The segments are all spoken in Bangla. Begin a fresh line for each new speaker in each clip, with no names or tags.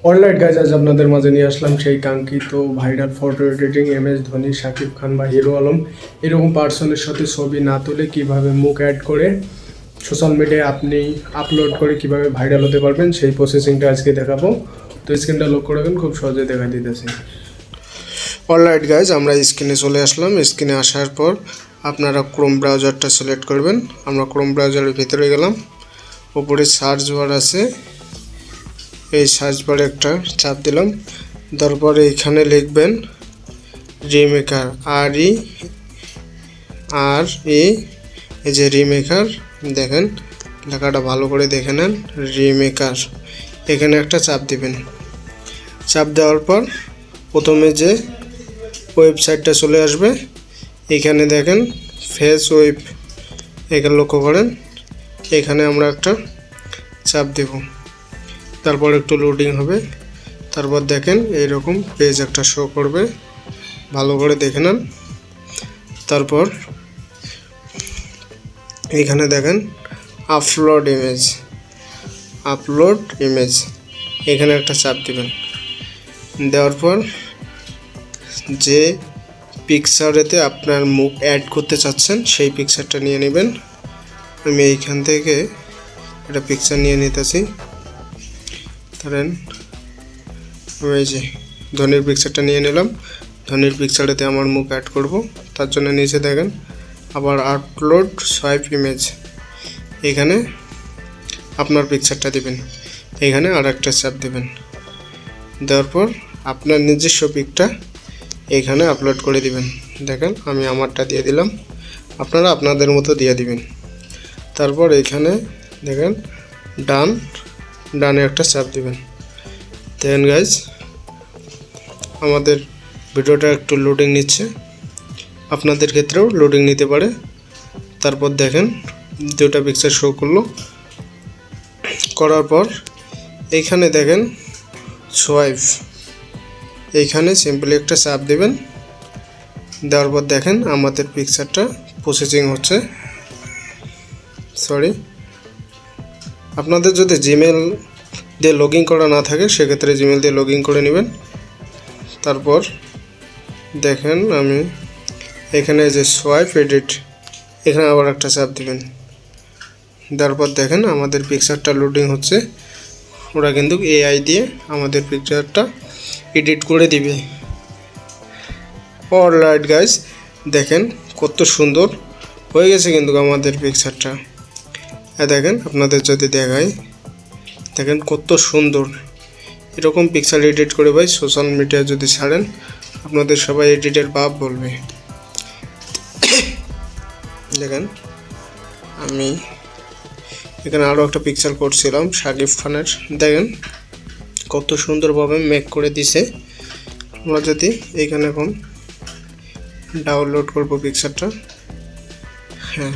অলরাইট গাইজ, আজ আপনাদের মাঝে নিয়ে আসলাম সেই কাঙ্ক্ষিত viral photo editing. MS Dhoni, Shakib Khan বা হিরো আলম এরকম পার্সনের সাথে ছবি না তুলে কীভাবে মুখ অ্যাড করে সোশ্যাল মিডিয়ায় আপনি আপলোড করে কীভাবে ভাইরাল হতে পারবেন সেই প্রসেসিংটা আজকে দেখাবো। তো স্ক্রিনটা লক্ষ্য রাখবেন, খুব সহজে দেখা দিতেছে। অলরাইট গাইজ, আমরা স্ক্রিনে চলে আসলাম। স্ক্রিনে আসার পর আপনারা ক্রোম ব্রাউজারটা সিলেক্ট করবেন। আমরা ক্রোম ব্রাউজারের ভিতরে গেলাম। ওপরে সার্চ বার আছে, এই সার্চ বারে একটা চাপ দিলাম। তারপরে এখানে লিখবেন রিমেকার, RE এই যে রিমেকার, দেখেন লেখাটা ভালো করে দেখে নেন, রিমেকার। এখানে একটা চাপ দিবেন। চাপ দেওয়ার পর প্রথমে যে ওয়েবসাইটটা চলে আসবে, এখানে দেখেন ফেস ওয়েব, এখানে লক্ষ্য করেন। এখানে আমরা একটা চাপ দেব, তারপর একটু লোডিং হবে। তারপর দেখেন এইরকম পেজ একটা শো করবে, ভালো করে দেখে নেন। তারপর এখানে দেখেন আপলোড ইমেজ, এখানে একটা চাপ দিবেন। দেওয়ার পর যে পিকচারেতে আপনার মুখ অ্যাড করতে চাচ্ছেন সেই পিকচারটা নিয়ে নেবেন। আমি এইখান থেকে একটা পিকচার নিয়ে নিতেছি। ধরেন আমি এই যে ধোনির পিকচারটা নিয়ে নিলাম। ধোনির পিকচারেতে আমার মুখ অ্যাড করব, তার জন্য নিচে দেখেন আবার আপলোড সোয়াইপ ইমেজ, এখানে আপনার পিকচারটা দিবেন। এখানে আর একটা চাপ দেবেন। দেওয়ার পর আপনার নিজস্ব পিকটা এখানে আপলোড করে দিবেন। দেখেন আমি আমারটা দিয়ে দিলাম, আপনারা আপনাদের মতো দিয়ে দিবেন। তারপর এখানে দেখেন ডানে একটা চাপ দিবেন। দেখেন গাইজ, আমাদের ভিডিওটা একটু লোডিং নিচ্ছে, আপনাদের ক্ষেত্রেও লোডিং নিতে পারে। তারপর দেখেন দুটা পিকচার শো করলো। করার পর এইখানে দেখেন সোয়াইপ, এইখানে সিম্পলি একটা চাপ দেবেন। দেওয়ার পর দেখেন আমাদের পিকচারটা প্রসেসিং হচ্ছে। আপনাদের যদি জিমেল দিয়ে লগ ইন করা না থাকে সেক্ষেত্রে জিমেল দিয়ে লগ ইন করে নেবেন। তারপর দেখেন আমি এখানে যে সোয়াইপ এডিট, এখানে আবার একটা চাপ দিবেন। দেওয়ার পর দেখেন আমাদের পিকচারটা লোডিং হচ্ছে। ওরা কিন্তু AI দিয়ে আমাদের পিকচারটা এডিট করে দিবে। অলরাইট গাইজ, দেখেন কত সুন্দর হয়ে গেছে কিন্তু আমাদের পিকচারটা। দেখেন আপনাদের যদি দেখাই, দেখেন কত সুন্দর। এরকম পিকচার এডিট করে ভাই সোশ্যাল মিডিয়ায় যদি ছাড়েন, আপনাদের সবাই এডিটের বাপ বলবে। দেখেন আমি এখানে আরও একটা পিকচার করছিলাম শাকিব খানের, দেখেন কত সুন্দরভাবে মেক করে দিছে। আমরা যদি এইখানে এখন ডাউনলোড করব পিকচারটা, হ্যাঁ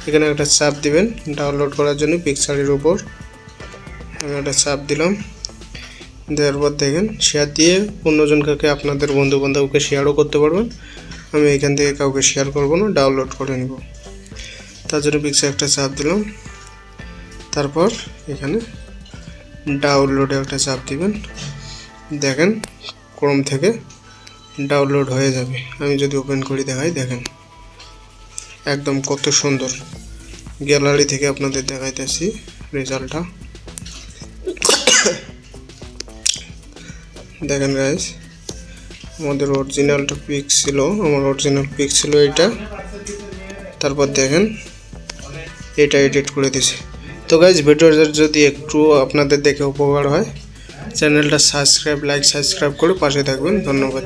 এখানে একটা চাপ দিবেন ডাউনলোড করার জন্য। পিকচারের উপর আমি একটা চাপ দিলাম। দেওয়ার পর দেখেন শেয়ার দিয়ে অন্যজনকে, আপনাদের বন্ধু বান্ধবকে শেয়ারও করতে পারবেন। আমি এখান থেকে কাউকে শেয়ার করব না, ডাউনলোড করে নেব। তার জন্য পিকচার একটা চাপ দিলাম। তারপর এখানে ডাউনলোডে একটা চাপ দিবেন। দেখেন ক্রোম থেকে ডাউনলোড হয়ে যাবে। আমি যদি ওপেন করি দেখাই, দেখেন একদম কত সুন্দর। গ্যালারি থেকে আপনাদের দেখাইতেছি রেজাল্টটা। দেখেন গাইজ, আমাদের অরিজিনালটা পিক ছিল, আমার অরিজিনাল পিক ছিল এইটা। তারপর দেখেন এটা এডিট করে দিছে। তো গাইজ, ভিডিওটা যদি একটু আপনাদের দেখে উপকার হয়, চ্যানেলটা সাবস্ক্রাইব করে পাশে থাকবেন। ধন্যবাদ।